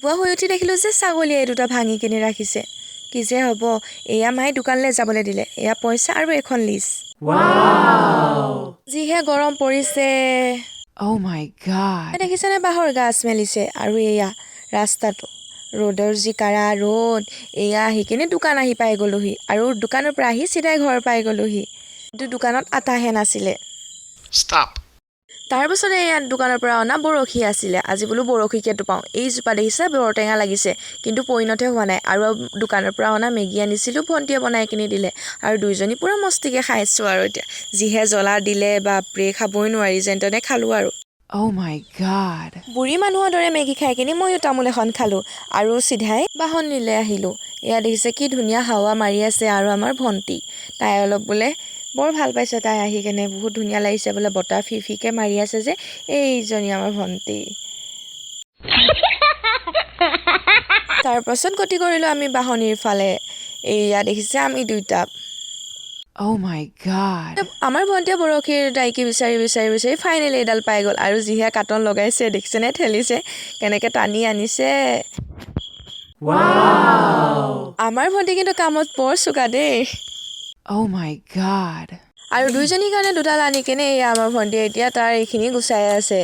ৰাতিপুৱা শুই উঠি দেখিলোঁ যে ছাগলীয়ে দুটা ভাঙি কিনি ৰাখিছে কি যে হ'ব এয়া মায়ে দোকানলৈ যাবলৈ দিলে এয়া পইচা আৰু এখন লিষ্ট যিহে গৰম পৰিছে Oh my god. দেখিছেনে বাঁহৰ গাছ মেলিছে আৰু এয়া ৰাস্তাটো ৰ'দৰ যি কাৰা ৰ'দ এয়া আহি কিনে দোকান আহি পাই গ'লোহি আৰু দোকানৰ পৰা আহি চিধাই ঘৰ পাই গ'লোহি কিন্তু দোকানত আটাহে নাছিলে Stop. তাৰপিছতে এয়া দোকানৰ পৰা অনা বৰশী আছিলে আজি বোলো বৰশীকেটো পাওঁ এইজোপা দেখিছে বৰটেঙা লাগিছে কিন্তু পৰিণতহে হোৱা নাই আৰু দোকানৰ পৰা অনা মেগী আনিছিলোঁ ভণ্টিয়ে বনাই কিনি দিলে আৰু দুইজনী পুৰা মস্তিকে খাইছোঁ আৰু এতিয়া যিহে জ্বলা দিলে বাপৰে খাবই নোৱাৰি যেন তেনে খালোঁ আৰু Oh my god. বুঢ়ী মানুহৰ দৰে মেগী খাই কিনি ময়ো তামোল এখন খালোঁ আৰু চিধাই বাহনীলৈ আহিলোঁ এয়া দেখিছে কি ধুনীয়া হাৱা মাৰি আছে আৰু আমাৰ ভণ্টি তাই অলপ বোলে বৰ ভাল পাইছে তাই আহি কেনে বহুত ধুনীয়া লাগিছে বোলে বতাহ ফিফিকে মাৰি আছে যে এইজনী আমাৰ ভণ্টি তাৰপাছত গতি কৰিলোঁ আমি বাহনীৰ ফালে এয়া দেখিছে আমি দুইটা Oh my god. আমাৰ ভণ্টিয়ে বৰশীৰ দাইকি বিচাৰি ফাইনেলি এডাল পাই গ'ল আৰু যিহে কাটন লগাইছে দেখিছেনে ঠেলিছে কেনেকৈ টানি আনিছে আমাৰ ভণ্টি কিন্তু কামত বৰ চোকা দেই Oh my god. আৰু দুইজনীৰ কাৰণে দুডাল আনি কেনে এয়া আমাৰ ভণ্টিয়ে এতিয়া তাৰ এইখিনি গুচাই আছে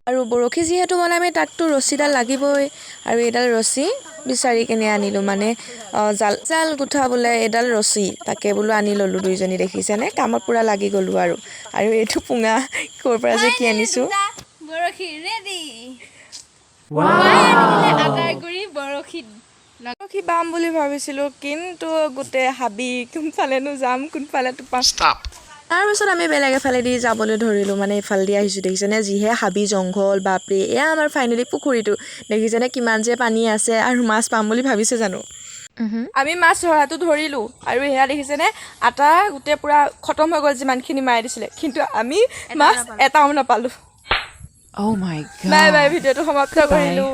আৰু বৰশী যিহেতু বনামে তাকতো ৰছীডাল লাগিবই আৰু এডাল ৰছী বিচাৰি কেনে আনিলোঁ মানে জাল গুঠা বোলে এডাল ৰছী তাকে বোলো আনি ল'লোঁ দুইজনী দেখিছেনে কামত পূৰা লাগি গ'লোঁ আৰু এইটো পুঙা ক'ৰ পৰা যে কি আনিছোঁ বৰশী ৰেডি আটাৰ গুৰি বৰশী বাম বুলি ভাবিছিলোঁ কিন্তু গোটেই হাবি কোনফালেনো যাম কোনফালে টোপা Stop. তাৰপিছত আমি বেলেগ এফালেদি যাবলৈ ধৰিলোঁ মানে এইফালেদি আহিছোঁ দেখিছেনে যিহে হাবি জংঘল বাপৰে এয়া আমাৰ ফাইনেলি পুখুৰীটো দেখিছেনে কিমান যে পানী আছে আৰু মাছ পাম বুলি ভাবিছে জানো আমি মাছ ধৰাটো ধৰিলোঁ আৰু সেয়া দেখিছেনে আটা গোটেই পূৰা খতম হৈ গ'ল যিমানখিনি মাৰি দিছিলে কিন্তু আমি মাছ এটাও নাপালোঁ Oh my god. Bye bye ভিডিঅ'টো সমাপ্ত কৰিলোঁ